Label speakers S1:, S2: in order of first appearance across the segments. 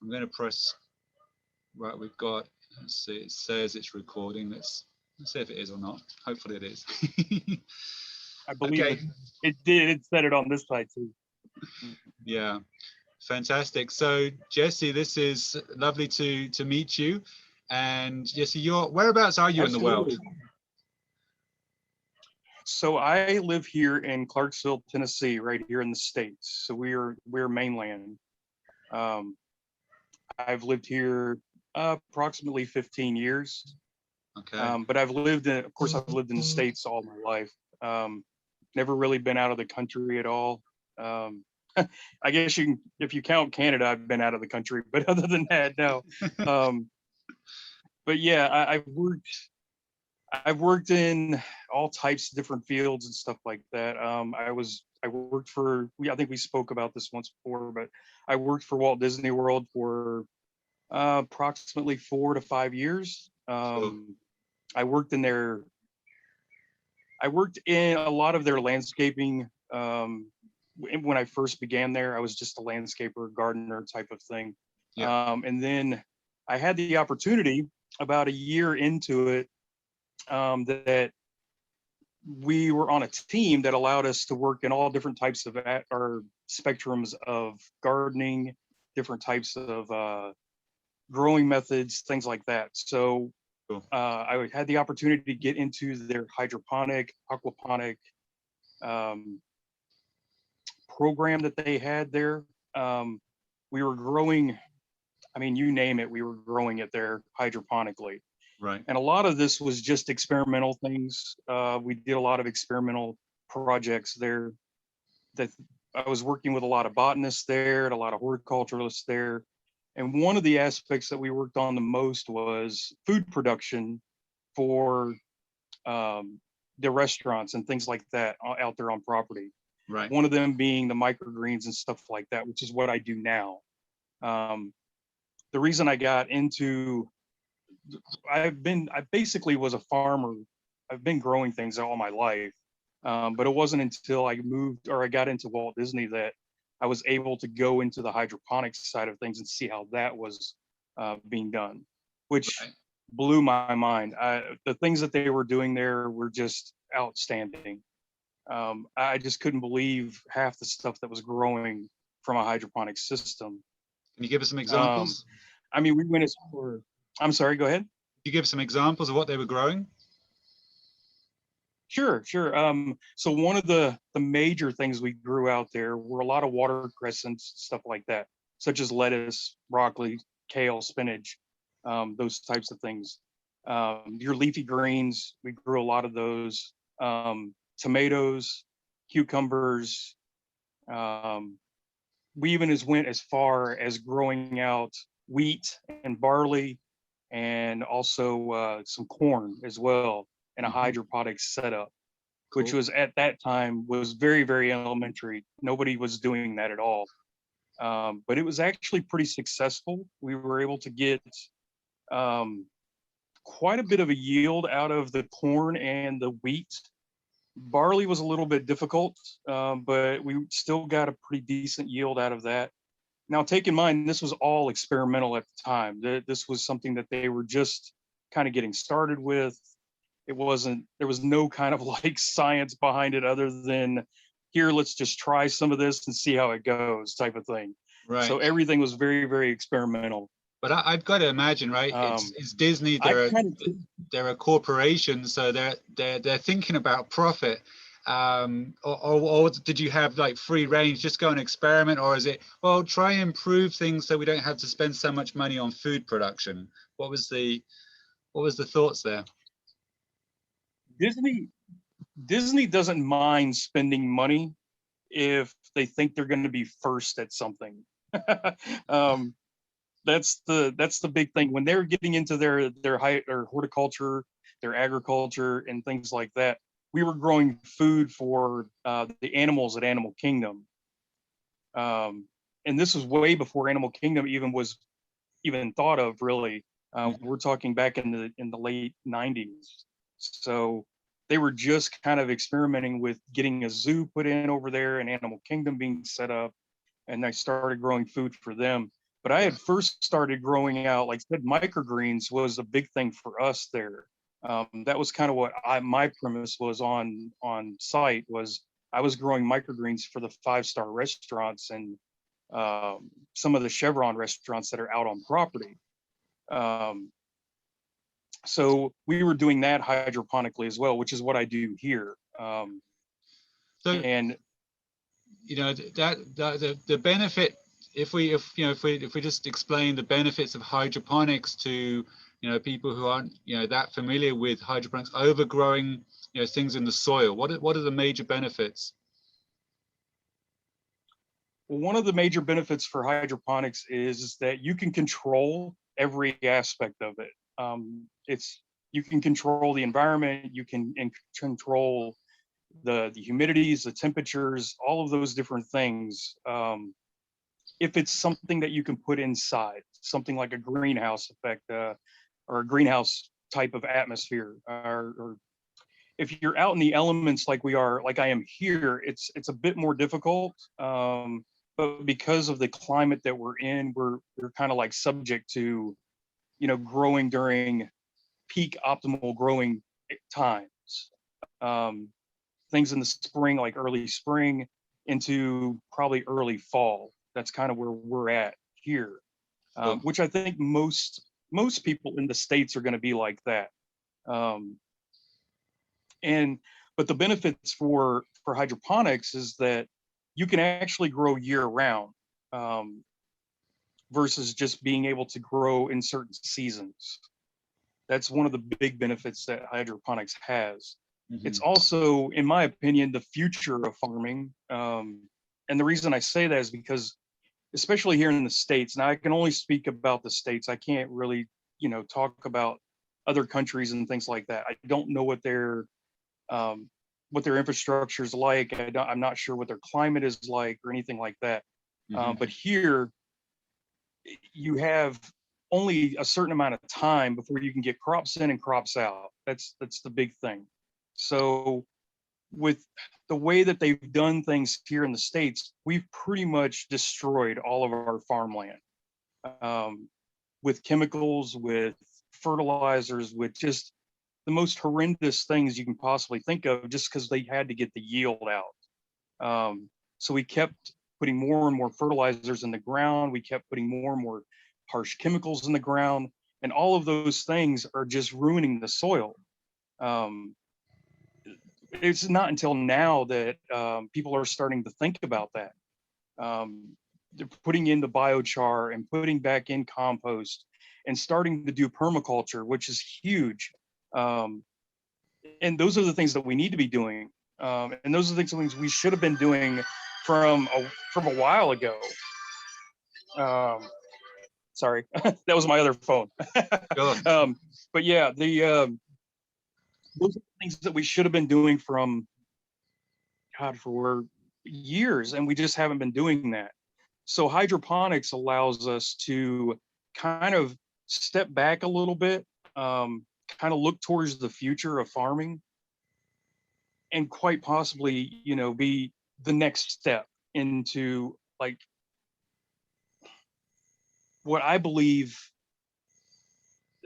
S1: I'm going to press, right, we've got, let's see, it says it's recording. Let's see if it is or not. Hopefully it is.
S2: I believe
S1: Okay.
S2: it did. It said it on this side too.
S1: Yeah, fantastic. So Jesse, this is lovely to meet you. And Jesse, whereabouts are you in the world?
S2: Absolutely. So I live here in Clarksville, Tennessee, right here in the States. So we're mainland. Um, I've lived here approximately 15 years.
S1: Okay.
S2: But of course, I've lived in the States all my life. Never really been out of the country at all. Um, I guess if you count Canada, I've been out of the country, but other than that, no. Um, but yeah, I've worked in all types of different fields and stuff like that. I worked for, I think we spoke about this once before, but I worked for Walt Disney World for approximately 4 to 5 years.
S1: Cool.
S2: I worked in a lot of their landscaping. When I first began there, I was just a landscaper, gardener type of thing.
S1: Yeah.
S2: And then I had the opportunity about a year into it that we were on a team that allowed us to work in all different types of or spectrums of gardening, different types of growing methods, things like that. So
S1: Cool.
S2: I had the opportunity to get into their hydroponic, aquaponic program that they had there. We were growing, I mean, you name it, we were growing it there hydroponically.
S1: Right.
S2: And a lot of this was just experimental things. We did a lot of experimental projects there. That I was working with a lot of botanists there and a lot of horticulturalists there. And one of the aspects that we worked on the most was food production for the restaurants and things like that out there on property.
S1: Right.
S2: One of them being the microgreens and stuff like that, which is what I do now. The reason I got into, I basically was a farmer. I've been growing things all my life. But it wasn't until I moved or I got into Walt Disney that I was able to go into the hydroponics side of things and see how that was being done, which
S1: Right.
S2: blew my mind. The things that they were doing there were just outstanding. I just couldn't believe half the stuff that was growing from a hydroponic system.
S1: Can you give us some
S2: Um,
S1: examples?
S2: I mean, we went as far. I'm sorry. Go ahead.
S1: Can you give some examples of what they were growing?
S2: Sure, sure. So one of the major things we grew out there were a lot of water crescents, stuff like that, such as lettuce, broccoli, kale, spinach, those types of things. Your leafy greens, we grew a lot of those. Tomatoes, cucumbers. Um, we even went as far as growing out wheat and barley, and also some corn as well in a hydroponic setup, which
S1: Cool.
S2: was at that time was very, very elementary. Nobody was doing that at all. But it was actually pretty successful. We were able to get um, quite a bit of a yield out of the corn and the wheat. Barley was a little bit difficult, but we still got a pretty decent yield out of that. Now, take in mind, this was all experimental at the time. This was something that they were just kind of getting started with. There was no kind of like science behind it other than here, let's just try some of this and see how it goes type of thing.
S1: Right.
S2: So everything was very, very experimental.
S1: But I've got to imagine, right? It's Disney.
S2: I
S1: They're
S2: kind of,
S1: they're a corporation, so they're thinking about profit. Or did you have like free range, just go and experiment, or is it, well, try and improve things so we don't have to spend so much money on food production? What was the thoughts there?
S2: Disney doesn't mind spending money if they think they're going to be first at something. um, that's the big thing when they're getting into their horticulture, their agriculture, and things like that. We were growing food for the animals at Animal Kingdom, and this was way before Animal Kingdom even was even thought of. Really, we're talking back in the late '90s. So they were just kind of experimenting with getting a zoo put in over there and Animal Kingdom being set up, and I started growing food for them. But I had first started growing out, like I said, microgreens was a big thing for us there. That was kind of what my premise was on site, was I was growing microgreens for the 5-star restaurants and some of the Chevron restaurants that are out on property. So we were doing that hydroponically as well, which is what I do here.
S1: So,
S2: And
S1: you know, the benefit, if we just explain the benefits of hydroponics to, you know, people who aren't, you know, that familiar with hydroponics, overgrowing, you know, things in the soil, what are the major benefits?
S2: one of the major benefits for hydroponics is that you can control every aspect of it. You can control the environment, you can control the humidities, the temperatures, all of those different things. If it's something that you can put inside, something like a greenhouse effect, or a greenhouse type of atmosphere, or if you're out in the elements like we are, like I am here, it's a bit more difficult. But because of the climate that we're in, we're kind of like subject to, you know, growing during peak optimal growing times. Things in the spring, like early spring into probably early fall. That's kind of where we're at here, which I think most people in the States are going to be like that. But the benefits for hydroponics is that you can actually grow year round, versus just being able to grow in certain seasons. That's one of the big benefits that hydroponics has.
S1: Mm-hmm.
S2: It's also, in my opinion, the future of farming. And the reason I say that is because, especially here in the States, now I can only speak about the States. I can't really, you know, talk about other countries and things like that. I don't know what their infrastructure is like. I'm not sure what their climate is like or anything like that.
S1: Mm-hmm.
S2: But here, you have only a certain amount of time before you can get crops in and crops out. That's the big thing. So with the way that they've done things here in the States, we've pretty much destroyed all of our farmland, with chemicals, with fertilizers, with just the most horrendous things you can possibly think of, just because they had to get the yield out. So we kept putting more and more fertilizers in the ground. We kept putting more and more harsh chemicals in the ground, and all of those things are just ruining the soil. It's not until now that people are starting to think about that. They're putting in the biochar and putting back in compost and starting to do permaculture, which is huge. And those are the things that we need to be doing. And those are the things we should have been doing from a while ago. Sorry, that was my other phone. But yeah, those are the things that we should have been doing for years, and we just haven't been doing that. So hydroponics allows us to kind of step back a little bit, kind of look towards the future of farming, and quite possibly, you know, be the next step into, like, what I believe,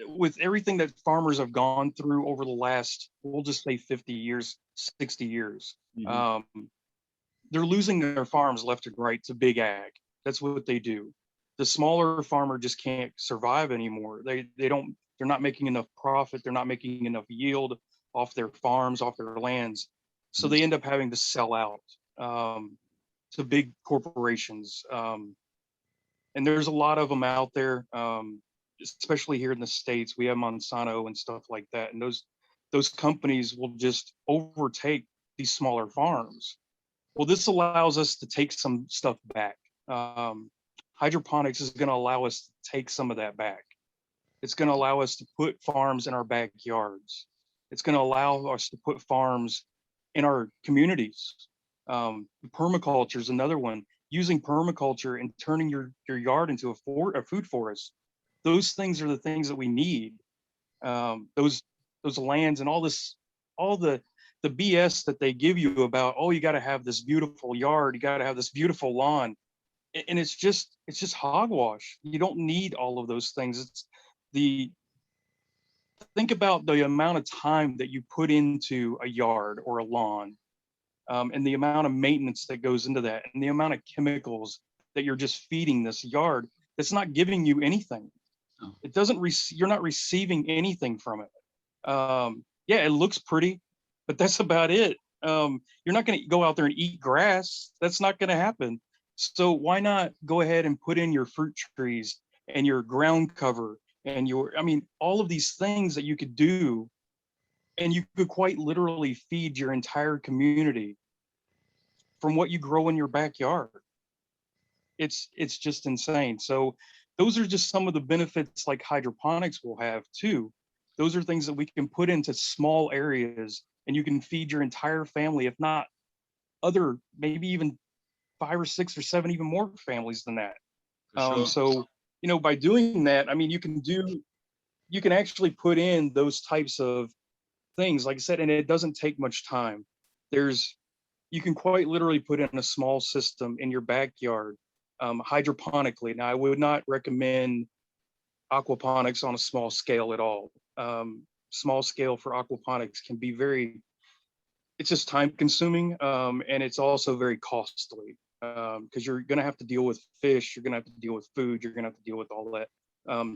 S2: with everything that farmers have gone through over the last, we'll just say 50 years, 60 years, mm-hmm. They're losing their farms left and right to big ag. That's what they do. The smaller farmer just can't survive anymore. They're not making enough profit. They're not making enough yield off their farms, off their lands. So they end up having to sell out to big corporations. And there's a lot of them out there, especially here in the States. We have Monsanto and stuff like that. And those companies will just overtake these smaller farms. Well, this allows us to take some stuff back. Hydroponics is going to allow us to take some of that back. It's going to allow us to put farms in our backyards. It's going to allow us to put farms in our communities. Permaculture is another one. Using permaculture and turning your yard into a food forest. Those things are the things that we need. Those lands and all the BS that they give you about, oh, you got to have this beautiful yard, you got to have this beautiful lawn. and it's just hogwash. You don't need all of those things. It's the think about the amount of time that you put into a yard or a lawn, and the amount of maintenance that goes into that, and the amount of chemicals that you're just feeding this yard that's not giving you anything.
S1: Oh.
S2: It doesn't you're not receiving anything from it. Yeah, it looks pretty, but that's about it. You're not going to go out there and eat grass. That's not going to happen. So why not go ahead and put in your fruit trees and your ground cover and I mean, all of these things that you could do, and you could quite literally feed your entire community from what you grow in your backyard. It's just insane. So those are just some of the benefits like hydroponics will have too. Those are things that we can put into small areas, and you can feed your entire family, if not other, maybe even 5 or 6 or 7 even more families than that.
S1: Sure.
S2: So by doing that, I mean, you can actually put in those types of things, like I said, and it doesn't take much time. You can quite literally put in a small system in your backyard, hydroponically. Now, I would not recommend aquaponics on a small scale at all. Small scale for aquaponics can be it's just time consuming, and it's also very costly, because you're going to have to deal with fish, you're going to have to deal with food, you're going to have to deal with all that.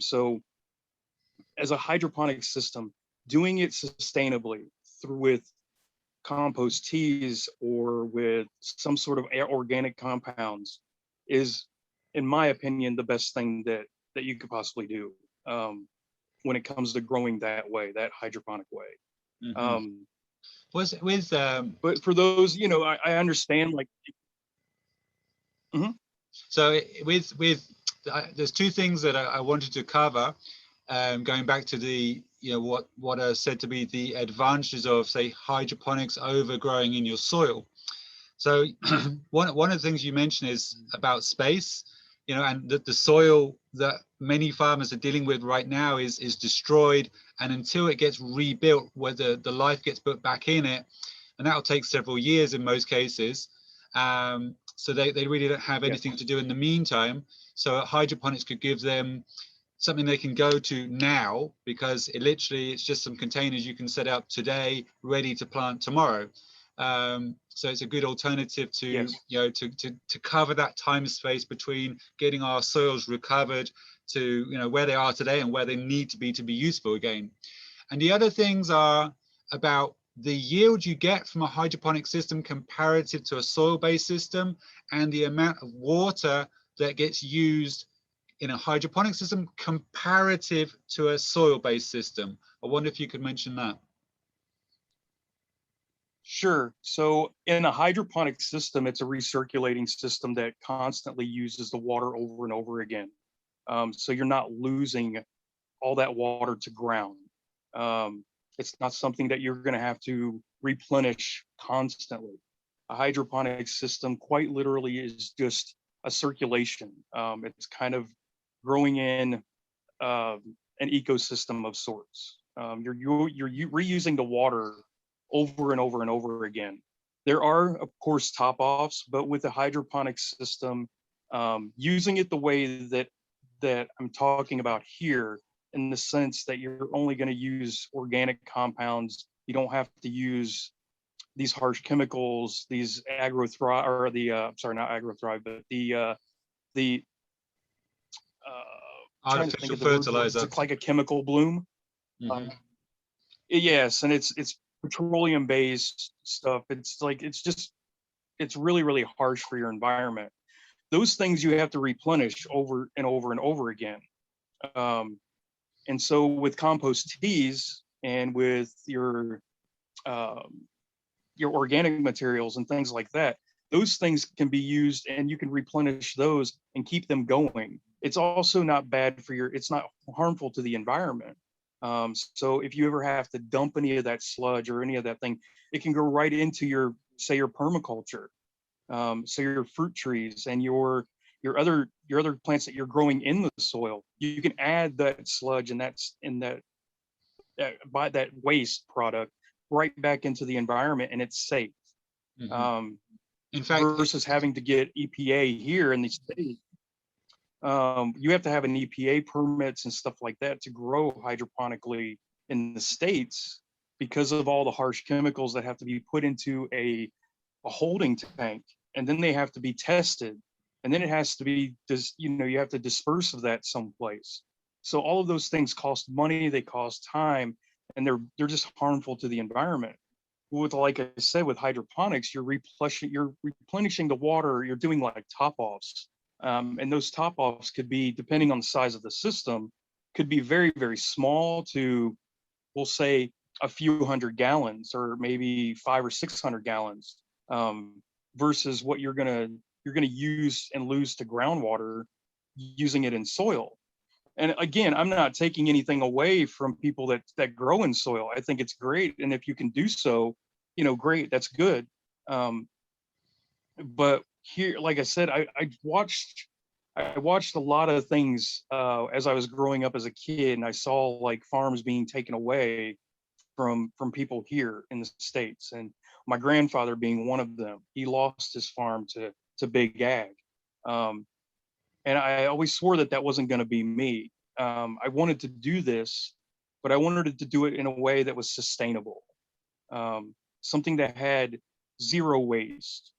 S2: So as a hydroponic system, doing it sustainably with compost teas or with some sort of organic compounds is, in my opinion, the best thing that you could possibly do, when it comes to growing that way, that hydroponic way.
S1: Mm-hmm.
S2: But for those, I understand, like.
S1: So there's two things that I wanted to cover, going back to the what are said to be the advantages of, say, hydroponics over growing in your soil. So one of the things you mentioned is about space, and that the soil that many farmers are dealing with right now is destroyed, and until it gets rebuilt, where the life gets put back in it, and that'll take several years in most cases. So they really don't have anything to do in the meantime. So hydroponics could give them something they can go to now, because it's just some containers you can set up today, ready to plant tomorrow. So it's a good alternative to to cover that time space between getting our soils recovered to where they are today and where they need to be useful again. And the other things are about the yield you get from a hydroponic system comparative to a soil-based system, and the amount of water that gets used in a hydroponic system comparative to a soil-based system. I wonder if you could mention that.
S2: Sure. So in a hydroponic system, it's a recirculating system that constantly uses the water over and over again. So you're not losing all that water to ground. It's not something that you're going to have to replenish constantly. A hydroponic system quite literally is just a circulation. It's kind of growing in an ecosystem of sorts. You're reusing the water over and over and over again. There are, of course, top-offs, but with a hydroponic system, using it the way that I'm talking about here, in the sense that you're only going to use organic compounds, you don't have to use these harsh chemicals, these agro-thrive, or the sorry, not agro-thrive, but the
S1: artificial fertilizer.
S2: It's like a chemical bloom.
S1: Mm-hmm.
S2: Yes, and it's petroleum based stuff. It's really, really harsh for your environment. Those things you have to replenish over and over and over again. And so with compost teas and with your organic materials and things like that, those things can be used, and you can replenish those and keep them going. It's also not bad for it's not harmful to the environment. So if you ever have to dump any of that sludge or any of that thing, it can go right into your permaculture. So your fruit trees and your other plants that you're growing in the soil, you can add that sludge and that waste product right back into the environment, and it's safe.
S1: Mm-hmm. In fact,
S2: versus having to get EPA here in the state. You have to have an EPA permits and stuff like that to grow hydroponically in the States because of all the harsh chemicals that have to be put into a holding tank, and then they have to be tested, and then it has to be you have to disperse of that someplace. So all of those things cost money, they cost time, and they're just harmful to the environment. With, like I said, with hydroponics, you're replenishing the water, you're doing like top offs. And those top offs could be, depending on the size of the system, could be very, very small to, we'll say, a few hundred gallons, or maybe 500 or 600 gallons, versus what you're gonna use and lose to groundwater using it in soil. And again, I'm not taking anything away from people that grow in soil. I think it's great, and if you can do so, great, that's good. But here, like I said, I watched a lot of things as I was growing up as a kid, and I saw like farms being taken away from people here in the States, and my grandfather being one of them. He lost his farm to big ag, and I always swore that wasn't going to be me. I wanted to do this, but I wanted to do it in a way that was sustainable, something that had zero waste.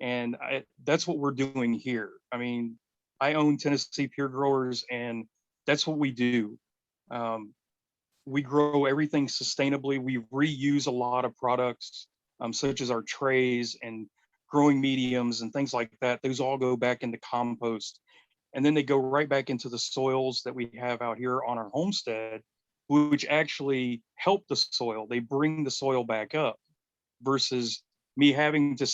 S2: And that's what we're doing here. I mean, I own Tennessee Pure Growers, and that's what we do. We grow everything sustainably. We reuse a lot of products, such as our trays and growing mediums and things like that. Those all go back into compost, and then they go right back into the soils that we have out here on our homestead, which actually help the soil. They bring the soil back up, versus me having to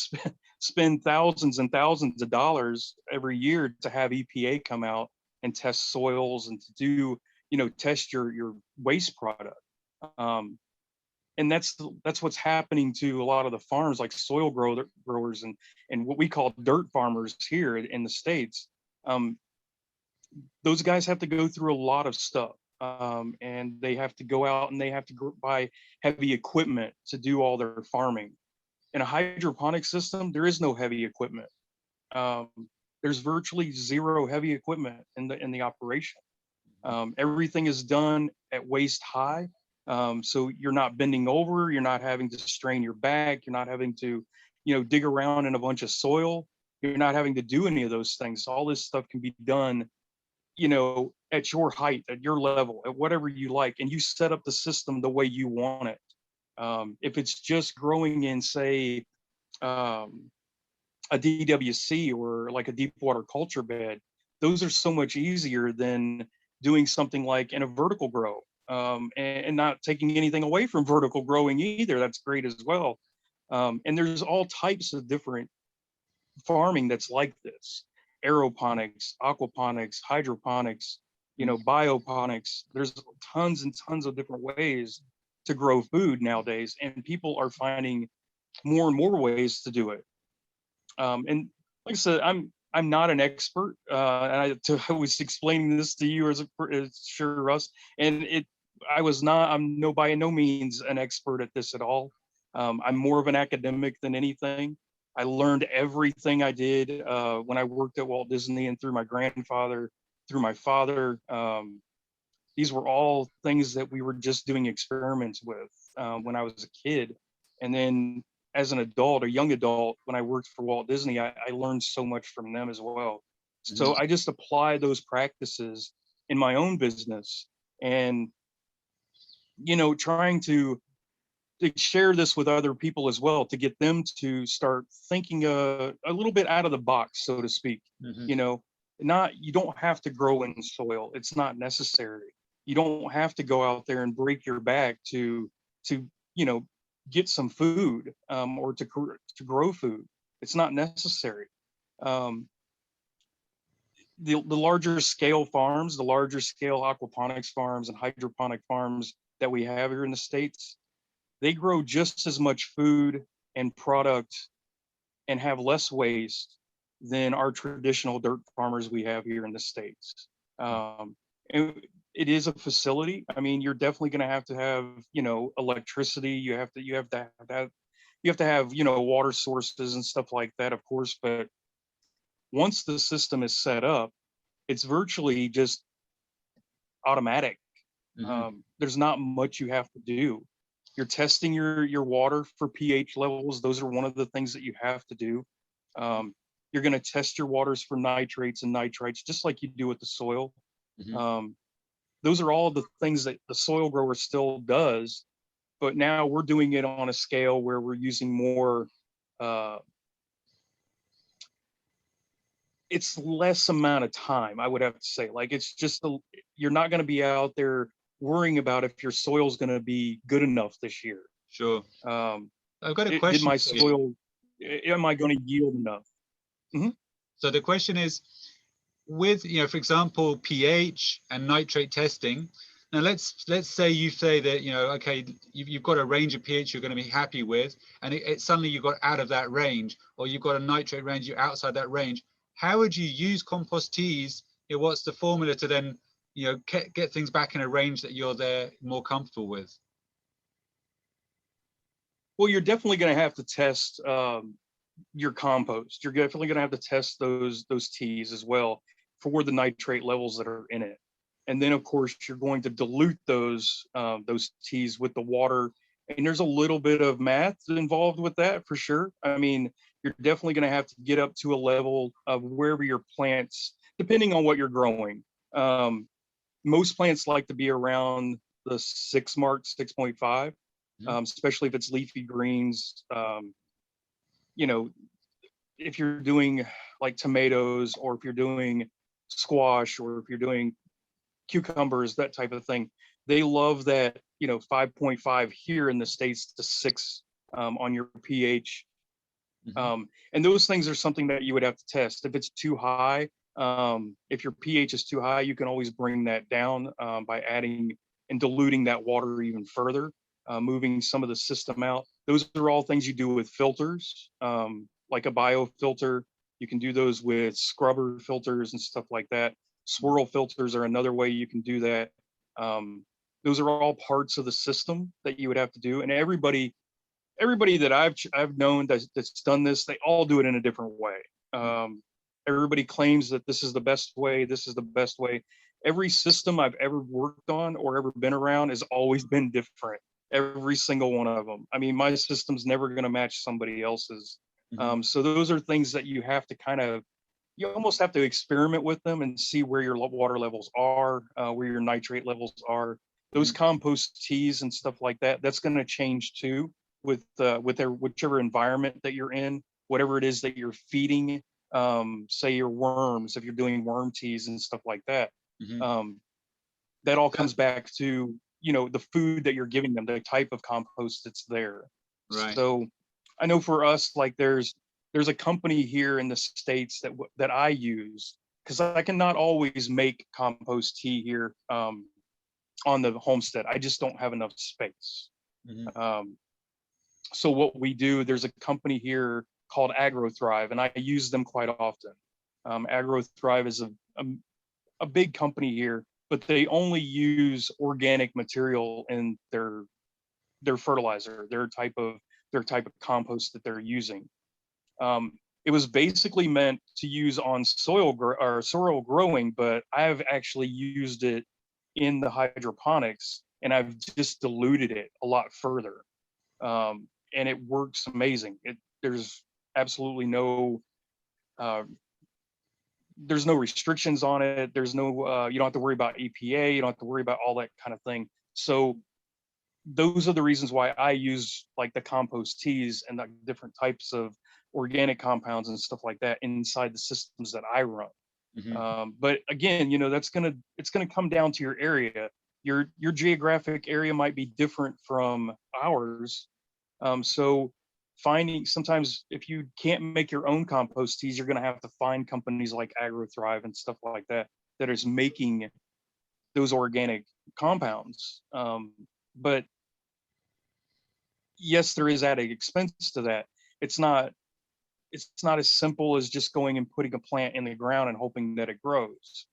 S2: spend thousands and thousands of dollars every year to have EPA come out and test soils and to do, test your waste product. And that's what's happening to a lot of the farms, like soil growers and what we call dirt farmers here in the States. Those guys have to go through a lot of stuff. And they have to go out and they have to buy heavy equipment to do all their farming. In a hydroponic system, there is no heavy equipment. There's virtually zero heavy equipment in the operation. Everything is done at waist high, so you're not bending over, you're not having to strain your back, you're not having to, dig around in a bunch of soil. You're not having to do any of those things. All this stuff can be done, at your height, at your level, at whatever you like, and you set up the system the way you want it. If it's just growing in, say, a DWC or like a deep water culture bed, those are so much easier than doing something like in a vertical grow, and not taking anything away from vertical growing either. That's great as well. And there's all types of different farming that's like this: aeroponics, aquaponics, hydroponics, bioponics. There's tons and tons of different ways to grow food nowadays, and people are finding more and more ways to do it. And like I said, I'm not an expert, and I was explaining this to you as sure, Russ, and I'm by no means an expert at this at all. I'm more of an academic than anything. I learned everything I did when I worked at Walt Disney, and through my grandfather, through my father. These were all things that we were just doing experiments with when I was a kid. And then as an adult, a young adult, when I worked for Walt Disney, I learned so much from them as well. So I just apply those practices in my own business, and, trying to share this with other people as well, to get them to start thinking a little bit out of the box, so to speak. You don't have to grow in soil. It's not necessary. You don't have to go out there and break your back to get some food, or to grow food. It's not necessary. The larger scale farms, the larger scale aquaponics farms and hydroponic farms that we have here in the States, they grow just as much food and product and have less waste than our traditional dirt farmers we have here in the States. And it is a facility. I mean, you're definitely going to have, electricity. You have to have that you have to have, you know, water sources and stuff like that, of course. But once the system is set up, it's virtually just automatic. There's not much you have to do. You're testing your water for pH levels. Those are one of the things that you have to do. You're going to test your waters for nitrates and nitrites, just like you do with the soil. Those are all the things that the soil grower still does, but now we're doing it on a scale where we're using more. It's less amount of time, I would have to say. Like, it's just you're not going to be out there worrying about if your soil's going to be good enough this year.
S1: Sure. I've got a question.
S2: Did my soil, am I going to yield enough?
S1: So the question is, with, you know, for example, pH and nitrate testing. Now let's say you say that, you know, okay, you've got a range of pH you're going to be happy with, and it suddenly you got out of that range, or you've got a nitrate range, you're outside that range. How would you use compost teas? You know, what's the formula to then, you know, get things back in a range that you're there more comfortable with?
S2: Well, you're definitely going to have to test your compost. You're definitely going to have to test those teas as well for the nitrate levels that are in it. And then, of course, you're going to dilute those teas with the water. And there's a little bit of math involved with that, for sure. I mean, you're definitely going to have to get up to a level of wherever your plants, depending on what you're growing. Most plants like to be around the 6 mark, 6.5, especially if it's leafy greens. You know, if you're doing like tomatoes, or if you're doing squash, or if you're doing cucumbers, that type of thing, they love that, you know, 5.5 here in the States to 6 on your pH. And those things are something that you would have to test. If it's too high, if your pH is too high, you can always bring that down by adding and diluting that water even further, moving some of the system out. Those are all things you do with filters, like a biofilter. You can do those with scrubber filters and stuff like that. Swirl filters are another way you can do that. Those are all parts of the system that you would have to do. And everybody that I've known that's done this, they all do it in a different way. Everybody claims that this is the best way. This is the best way. Every system I've ever worked on or ever been around has always been different. Every single one of them. I mean, my system's never going to match somebody else's. So those are things that you have to you almost have to experiment with them and see where your water levels are, where your nitrate levels are. Those compost teas and stuff like that, that's going to change too with whichever environment that you're in, whatever it is that you're feeding. Say your worms, if you're doing worm teas and stuff like that. That all comes back to, you know, the food that you're giving them, the type of compost that's there. Right. So I know for us, like there's a company here in the States that I use, because I cannot always make compost tea here on the homestead. I just don't have enough space. So what we do, there's a company here called AgroThrive, and I use them quite often. AgroThrive is a big company here, but they only use organic material in their fertilizer, their type of compost that they're using. It was basically meant to use on soil growing, but I've actually used it in the hydroponics, and I've just diluted it a lot further. And it works amazing. There's absolutely no restrictions on it. There's no you don't have to worry about EPA. You don't have to worry about all that kind of thing. So those are the reasons why I use like the compost teas and the different types of organic compounds and stuff like that inside the systems that I run. But again, you know, it's gonna come down to your area. Your geographic area might be different from ours. So sometimes if you can't make your own compost teas, you're gonna have to find companies like AgroThrive and stuff like that is making those organic compounds. But yes, there is added expense to that. It's not as simple as just going and putting a plant in the ground and hoping that it grows.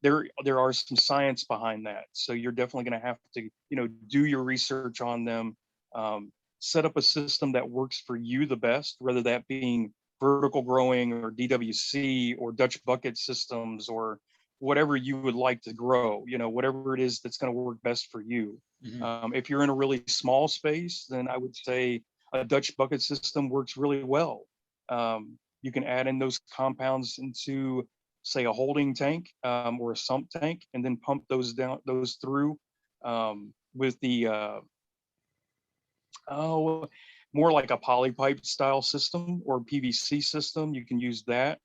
S2: There are some science behind that. So you're definitely going to have to, you know, do your research on them. set up a system that works for you the best, whether that being vertical growing or DWC or Dutch bucket systems or whatever you would like to grow, whatever it is that's going to work best for you. If you're in a really small space, then I would say a Dutch bucket system works really well. You can add in those compounds into, say, a holding tank or a sump tank, and then pump those through with the more like a polypipe style system or PVC system. You can use that.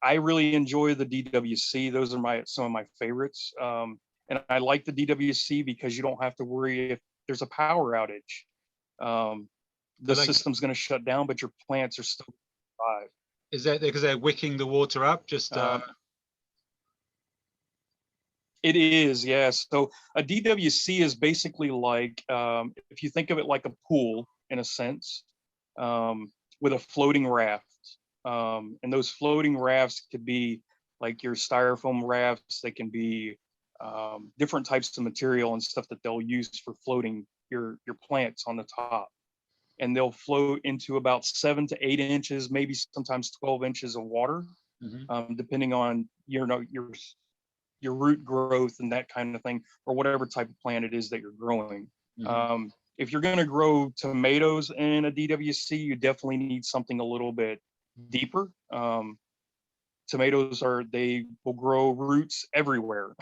S2: I really enjoy the DWC. Those are some of my favorites. And I like the DWC because you don't have to worry if there's a power outage. The system's going to shut down, but your plants are still alive.
S1: Is that because they're wicking the water up?
S2: It is, yes. So a DWC is basically like, if you think of it like a pool in a sense, with a floating raft. And those floating rafts could be like your styrofoam rafts. They can be different types of material and stuff that they'll use for floating your plants on the top. And they'll float into about 7 to 8 inches, maybe sometimes 12 inches of water, depending on your root growth and that kind of thing, or whatever type of plant it is that you're growing. If you're going to grow tomatoes in a DWC, you definitely need something a little bit deeper. Tomatoes they will grow roots everywhere.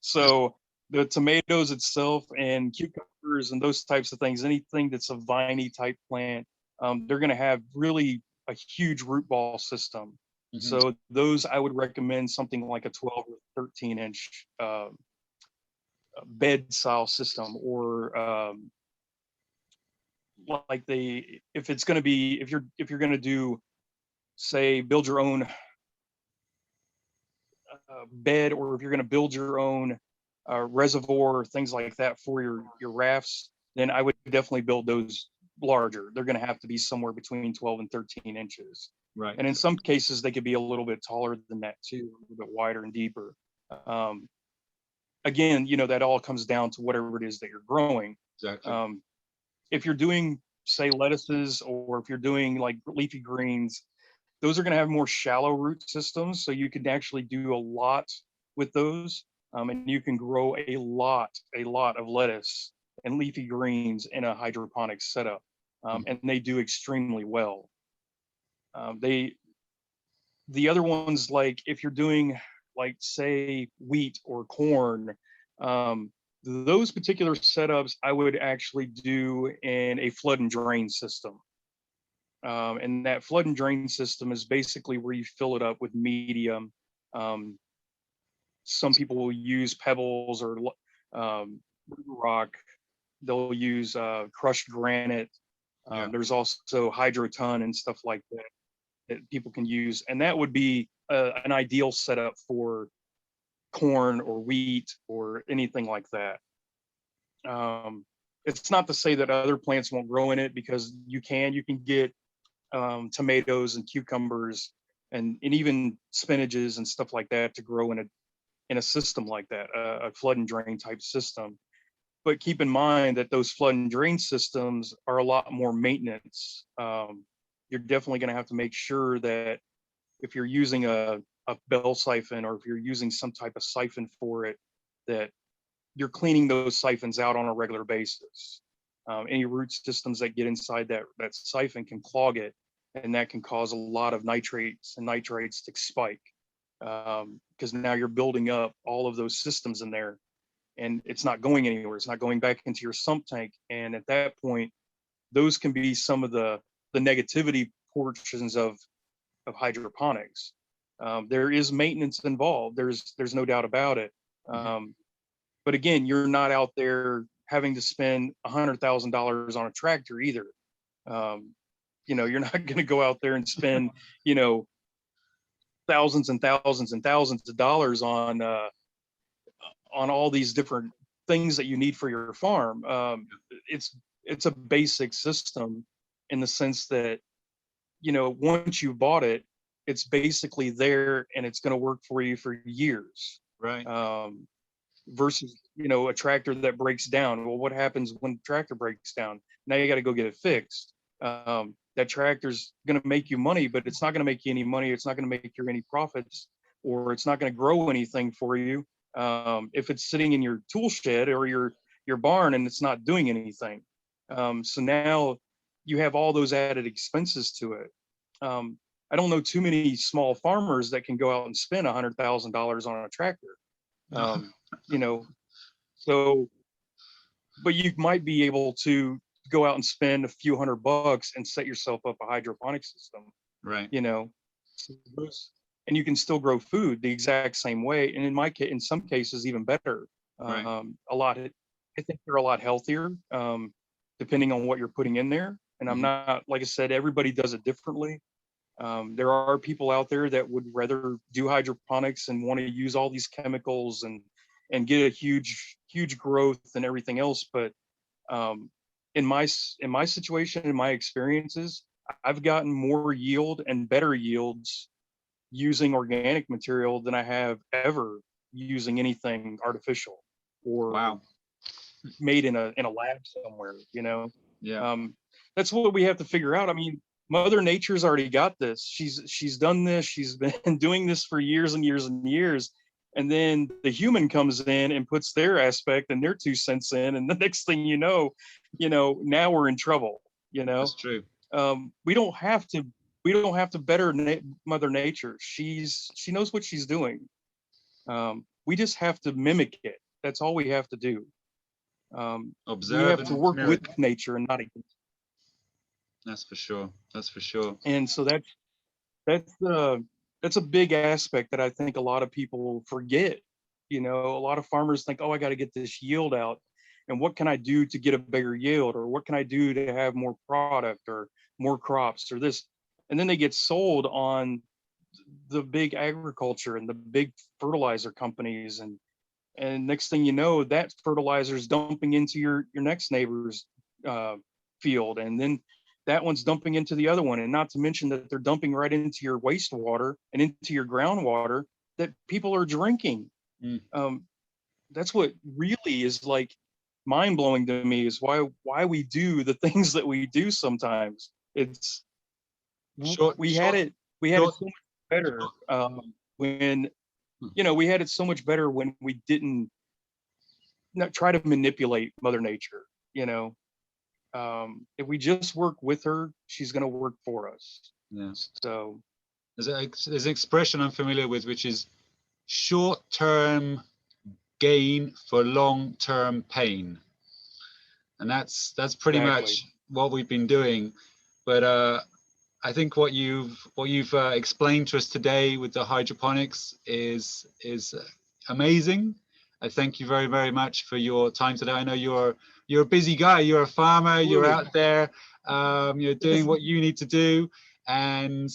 S2: So the tomatoes itself and cucumbers and those types of things, anything that's a viney type plant, they're going to have really a huge root ball system. So those, I would recommend something like a 12 or 13 inch bed style system, or like if it's going to be, if you're going to do, say, build your own bed, or if you're going to build your own reservoir or things like that for your rafts, then I would definitely build those larger. They're going to have to be somewhere between 12 and 13 inches.
S1: Right.
S2: And in some cases, they could be a little bit taller than that too, a little bit wider and deeper. Again, that all comes down to whatever it is that you're growing.
S1: Exactly.
S2: If you're doing, say, lettuces, or if you're doing like leafy greens, those are going to have more shallow root systems. So you can actually do a lot with those. And you can grow a lot of lettuce and leafy greens in a hydroponics setup. And they do extremely well. The other ones, like if you're doing, like, say, wheat or corn, those particular setups I would actually do in a flood and drain system. And that flood and drain system is basically where you fill it up with medium. Some people will use pebbles or rock. They'll use crushed granite. There's also hydroton and stuff like that people can use, and that would be an ideal setup for corn or wheat or anything like that. It's not to say that other plants won't grow in it, because you can get tomatoes and cucumbers and even spinaches and stuff like that to grow in a system like that, a flood and drain type system. But keep in mind that those flood and drain systems are a lot more maintenance. You're definitely going to have to make sure that if you're using a bell siphon, or if you're using some type of siphon for it, that you're cleaning those siphons out on a regular basis. Any root systems that get inside that siphon can clog it, and that can cause a lot of nitrates and nitrites to spike, because now you're building up all of those systems in there, and it's not going anywhere. It's not going back into your sump tank. And at that point, those can be some of the negativity portions of hydroponics. There is maintenance involved. There's no doubt about it. But again, you're not out there having to spend $100,000 on a tractor either. You're not going to go out there and spend, thousands and thousands and thousands of dollars on all these different things that you need for your farm. It's a basic system, in the sense that, once you bought it, it's basically there, and it's going to work for you for years.
S1: Right.
S2: versus, a tractor that breaks down. Well, what happens when the tractor breaks down? Now you got to go get it fixed. That tractor's going to make you money, but it's not going to make you any money. It's not going to make you any profits, or it's not going to grow anything for you. If it's sitting in your tool shed or your barn and it's not doing anything. So now you have all those added expenses to it. I don't know too many small farmers that can go out and spend $100,000 on a tractor. You know, so, but you might be able to go out and spend a few $100 and set yourself up a hydroponic system.
S1: Right.
S2: So and you can still grow food the exact same way. And in some cases, even better.
S1: Right.
S2: I think they're a lot healthier, depending on what you're putting in there. And I'm not, like I said, everybody does it differently. There are people out there that would rather do hydroponics and want to use all these chemicals and get a huge growth and everything else. But in my situation, in my experiences, I've gotten more yield and better yields using organic material than I have ever using anything artificial or made in a lab somewhere.
S1: Yeah.
S2: That's what we have to figure out. I mean, Mother Nature's already got this. She's done this. She's been doing this for years and years and years. And then the human comes in and puts their aspect and their 2 cents in, and the next thing you know, now we're in trouble.
S1: That's true.
S2: We don't have to better Mother Nature. She knows what she's doing. We just have to mimic it. That's all we have to do.
S1: Observe.
S2: We have to work with nature and not against it.
S1: That's for sure. That's for sure.
S2: And so that's a big aspect that I think a lot of people forget. A lot of farmers think, oh, I got to get this yield out. And what can I do to get a bigger yield? Or what can I do to have more product or more crops or this? And then they get sold on the big agriculture and the big fertilizer companies. And next thing you know, that fertilizer is dumping into your next neighbor's field. And then that one's dumping into the other one. And not to mention that they're dumping right into your wastewater and into your groundwater that people are drinking. That's what really is like mind blowing to me, is why we do the things that we do sometimes. It's we had it so much better when we had it so much better when we didn't try to manipulate Mother Nature. If we just work with her, she's going to work for us.
S1: Yeah.
S2: So
S1: there's an expression I'm familiar with, which is short-term gain for long-term pain, and that's pretty much what we've been doing. But I think what you've explained to us today with the hydroponics is amazing. I thank you very, very much for your time today. I know you're a busy guy. You're a farmer. You're out there. You're doing what you need to do, and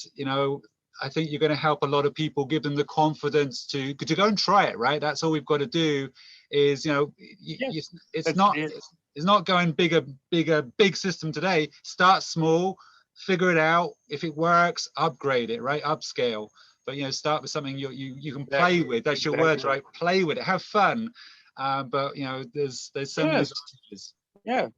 S1: I think you're going to help a lot of people, give them the confidence to go and try it. Right? That's all we've got to do. Is it's not going big system today. Start small, figure it out. If it works, upgrade it. Right? Upscale. But start with something you can play with. That's your words, right? Play with it, have fun. But there's so many advantages.
S2: Yeah.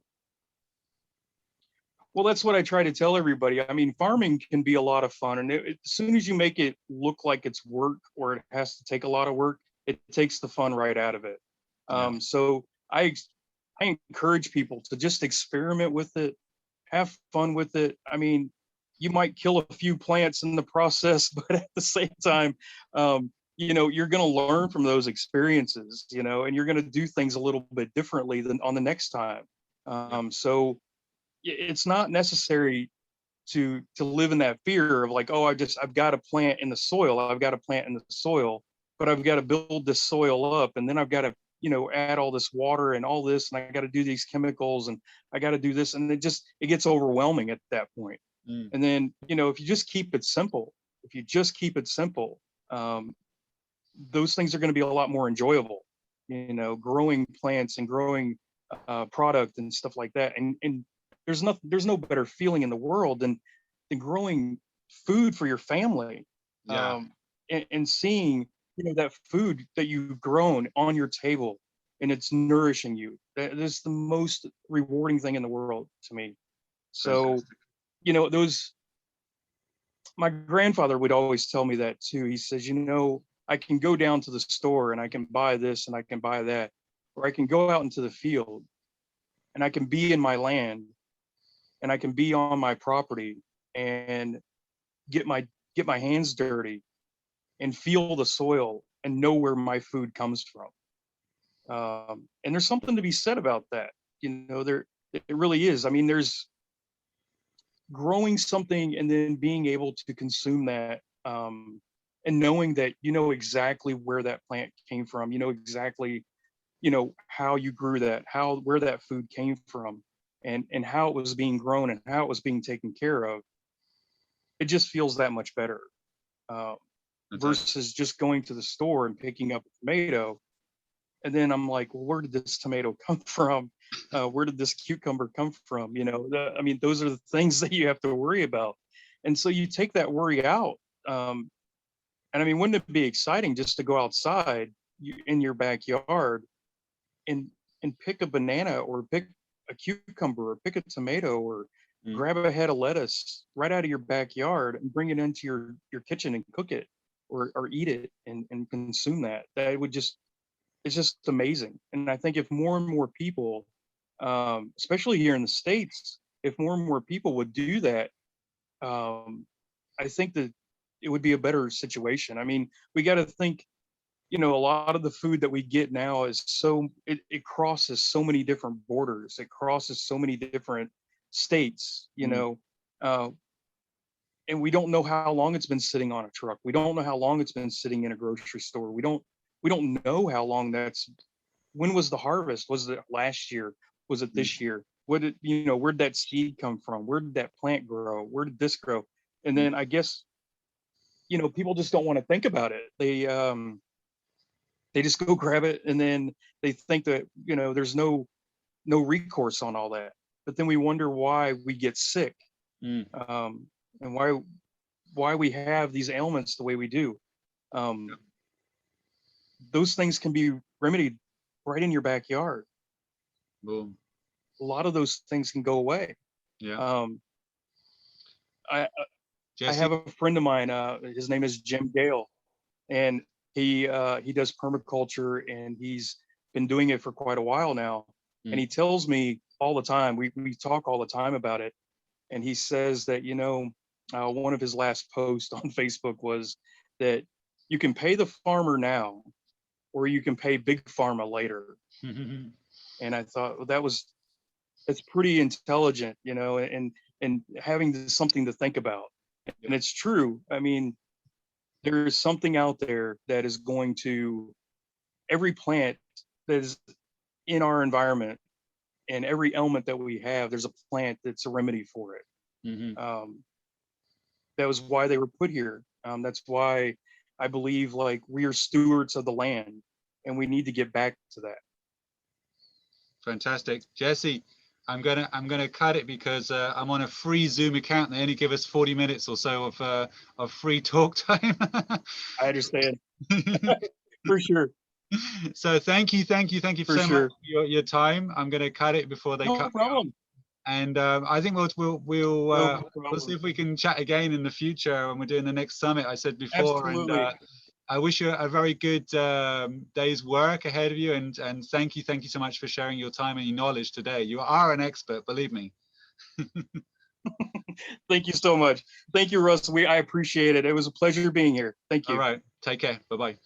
S2: Well, that's what I try to tell everybody. I mean, farming can be a lot of fun, and as soon as you make it look like it's work or it has to take a lot of work, it takes the fun right out of it. So I encourage people to just experiment with it, have fun with it. I mean, you might kill a few plants in the process, but at the same time, you're going to learn from those experiences, and you're going to do things a little bit differently than on the next time. So it's not necessary to live in that fear of like, oh, I've got to plant in the soil. I've got to plant in the soil, but I've got to build this soil up, and then I've got to, add all this water and all this, and I got to do these chemicals, and I got to do this, and it gets overwhelming at that point. And then, if you just keep it simple, those things are going to be a lot more enjoyable, growing plants and growing product and stuff like that. And there's no better feeling in the world than growing food for your family. And seeing, that food that you've grown on your table and it's nourishing you. That is the most rewarding thing in the world to me. So,
S1: Fantastic.
S2: you know, my grandfather would always tell me that too. He says, you know, I can go down to the store and I can buy this and I can buy that, or I can go out into the field and I can be in my land and I can be on my property and get my hands dirty and feel the soil and know where my food comes from. And there's something to be said about that. You know, it really is. I mean, there's growing something and then being able to consume that, and knowing that you know exactly where that plant came from, you know exactly, you know, how you grew that, where that food came from, and how it was being grown and how it was being taken care of. It just feels that much better, uh,
S1: Fantastic.
S2: versus just going to the store and picking up a tomato. And then I'm like, well, where did this tomato come from? Where did this cucumber come from? You know, I mean, those are the things that you have to worry about. And so you take that worry out. And I mean, wouldn't it be exciting just to go outside in your backyard and pick a banana or pick a cucumber or pick a tomato or grab a head of lettuce right out of your backyard and bring it into your kitchen and cook it or eat it and consume that? That would just, it's just amazing. And I think if more and more people, especially here in the States, if more and more people would do that, I think that it would be a better situation. I mean, we got to think, you know, a lot of the food that we get now is it crosses so many different borders. It crosses so many different states, you know, and we don't know how long it's been sitting on a truck. We don't know how long it's been sitting in a grocery store. We don't know how long when was the harvest? Was it last year? Was it this year? What did, you know, where did that seed come from? Where did that plant grow? Where did this grow? And then I guess, you know, people just don't want to think about it. They just go grab it, and then they think that, you know, there's no recourse on all that. But then we wonder why we get sick, and why we have these ailments the way we do. Those things can be remedied right in your backyard.
S1: Boom.
S2: A lot of those things can go away.
S1: Yeah.
S2: I
S1: Jesse?
S2: have a friend of mine. His name is Jim Gale, and he does permaculture, and he's been doing it for quite a while now. And he tells me all the time. We talk all the time about it, and he says that, you know, one of his last posts on Facebook was that you can pay the farmer now, or you can pay big pharma later. And I thought, well, it's pretty intelligent, you know, and having something to think about. And it's true. I mean, there is something out there that is going to, every plant that is in our environment and every element that we have, there's a plant that's a remedy for it. That was why they were put here. That's why I believe, like, we are stewards of the land, and we need to get back to that.
S1: Fantastic. Jesse, I'm gonna cut it because I'm on a free Zoom account. They only give us 40 minutes or so of free talk time.
S2: I understand. For sure.
S1: So thank you
S2: For
S1: so
S2: sure.
S1: much for your time. I'm gonna cut it before they
S2: No
S1: cut me off.
S2: problem.
S1: And I think we'll
S2: No
S1: see if
S2: problem.
S1: we can chat again in the future when we're doing the next summit. I said before, and
S2: Absolutely.
S1: I wish you a very good day's work ahead of you. And thank you so much for sharing your time and your knowledge today. You are an expert, believe me.
S2: Thank you so much. Thank you, Russ. I appreciate it. It was a pleasure being here. Thank you.
S1: All right, take care. Bye bye.